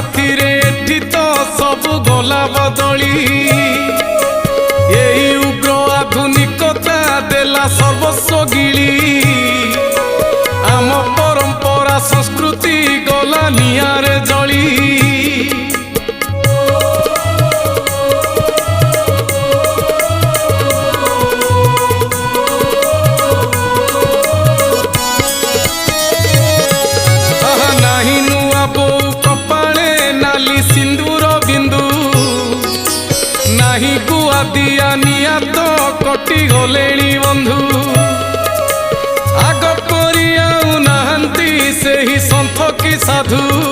ସାଥିରେ ଏଠି ତ ସବୁ ଗଲା ବଦଳି ଏହି ଉଗ୍ର ଆଧୁନିକତା ଦେଲା ସର୍ବସ୍ୱ ଗିଳି ଆମ ପରମ୍ପରା ସଂସ୍କୃତି ଗଲା ନିଆଁରେ ଜଳି सिंदूर बिंदु नाही गुआ दिया निया तो कटि गलेणी बंधु आग परी आउ नाहंती से ही संथ की साधु।